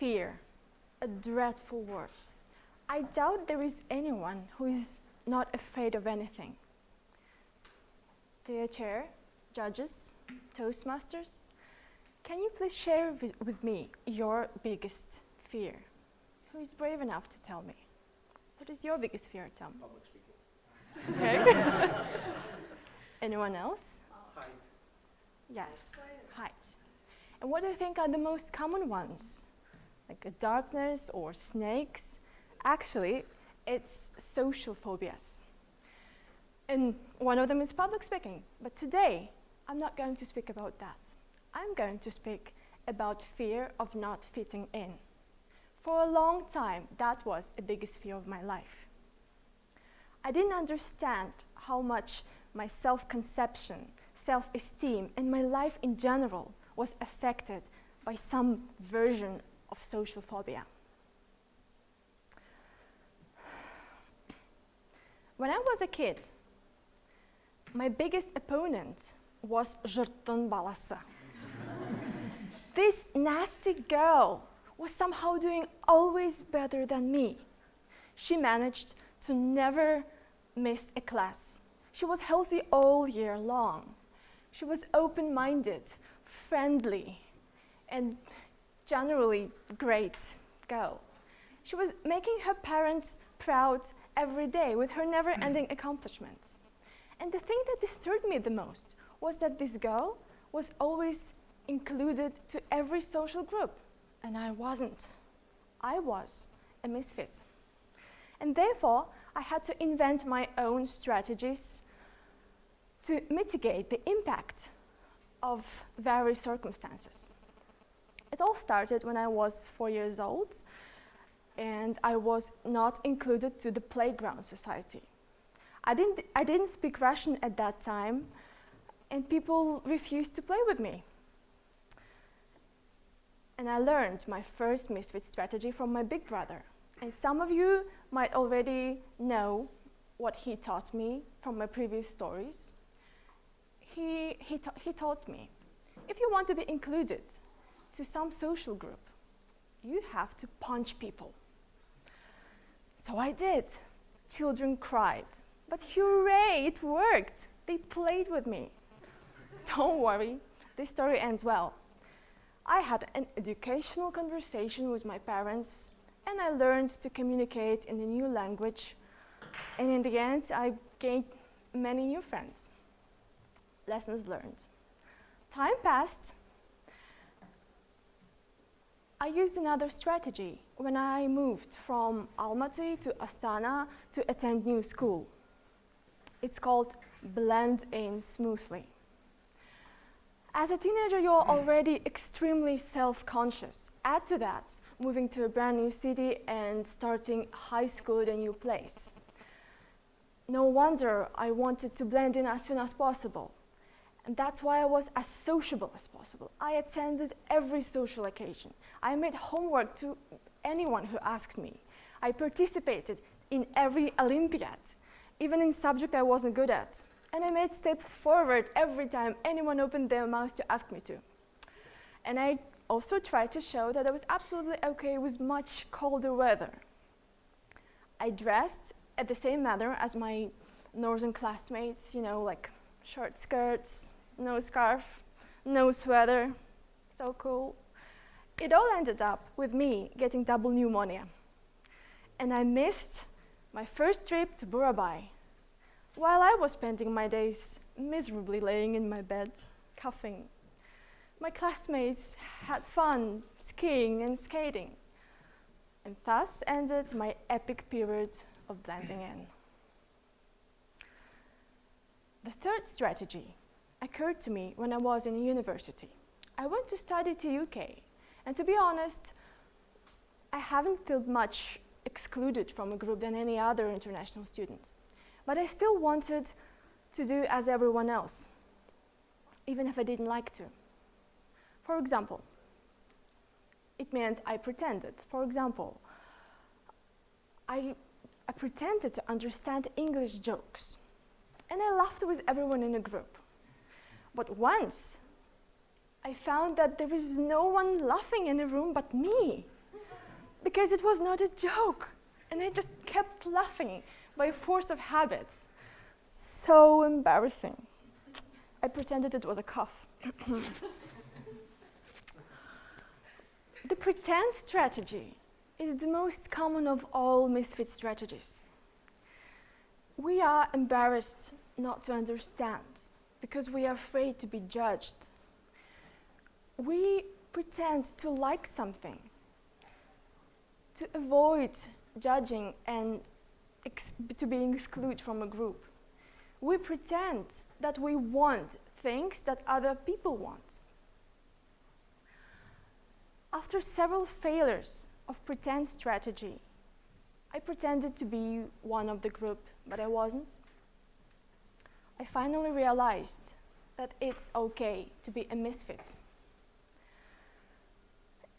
Fear, a dreadful word. I doubt there is anyone who is not afraid of anything. Dear Chair, judges, Toastmasters, can you please share with me your biggest fear? Who is brave enough to tell me? What is your biggest fear, Tom? Public speaking. Okay. Anyone else? Height. Yes, height. And what do you think are the most common ones? Like darkness or snakes? Actually, it's social phobias. And one of them is public speaking. But today, I'm not going to speak about that. I'm going to speak about fear of not fitting in. For a long time, that was the biggest fear of my life. I didn't understand how much my self-conception, self-esteem, and my life in general was affected by some version of social phobia. When I was a kid, my biggest opponent was Жұрттың баласы. This nasty girl was somehow doing always better than me. She managed to never miss a class. She was healthy all year long. She was open-minded, friendly, and generally great girl. She was making her parents proud every day with her never-ending accomplishments. And the thing that disturbed me the most was that this girl was always included to every social group, and I wasn't. I was a misfit. And therefore, I had to invent my own strategies to mitigate the impact of various circumstances. It all started when I was 4 years old, and I was not included to the playground society. I didn't speak Russian at that time, and people refused to play with me. And I learned my first misfit strategy from my big brother. And some of you might already know what he taught me from my previous stories. He taught me, if you want to be included to some social group, you have to punch people. So I did. Children cried. But hooray, it worked. They played with me. Don't worry, this story ends well. I had an educational conversation with my parents, and I learned to communicate in a new language. And in the end, I gained many new friends. Lessons learned. Time passed. I used another strategy when I moved from Almaty to Astana to attend new school. It's called blend in smoothly. As a teenager, you're already extremely self-conscious. Add to that, moving to a brand new city and starting high school at a new place. No wonder I wanted to blend in as soon as possible. And that's why I was as sociable as possible. I attended every social occasion. I made homework to anyone who asked me. I participated in every Olympiad, even in subject I wasn't good at. And I made steps forward every time anyone opened their mouth to ask me to. And I also tried to show that I was absolutely okay with much colder weather. I dressed at the same manner as my northern classmates, like short skirts, no scarf, no sweater, so cool. It all ended up with me getting double pneumonia. And I missed my first trip to Burabai, while I was spending my days miserably laying in my bed, coughing. My classmates had fun skiing and skating, and thus ended my epic period of blending in. The third strategy occurred to me when I was in university. I went to study to UK, and to be honest, I haven't felt much excluded from a group than any other international student. But I still wanted to do as everyone else, even if I didn't like to. For example, it meant I pretended. For example, I pretended to understand English jokes, and I laughed with everyone in a group. But once, I found that there was no one laughing in the room but me. because it was not a joke. And I just kept laughing by force of habit. So embarrassing. I pretended it was a cough. The pretend strategy is the most common of all misfit strategies. We are embarrassed not to understand because we are afraid to be judged. We pretend to like something to avoid judging and to being excluded from a group. We pretend that we want things that other people want. After several failures of pretend strategy, I pretended to be one of the group, but I wasn't. I finally realized that it's okay to be a misfit.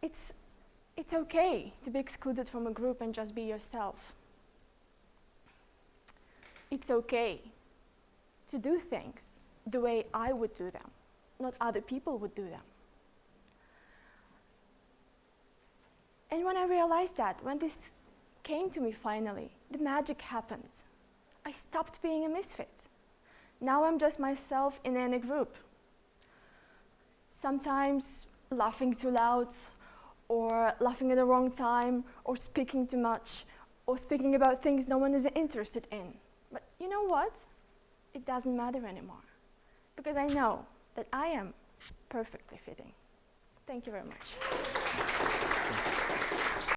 It's okay to be excluded from a group and just be yourself. It's okay to do things the way I would do them, not other people would do them. And when I realized that, when this came to me finally, the magic happened. I stopped being a misfit. Now I'm just myself in any group. Sometimes laughing too loud, or laughing at the wrong time, or speaking too much, or speaking about things no one is interested in. But you know what? It doesn't matter anymore, because I know that I am perfectly fitting. Thank you very much.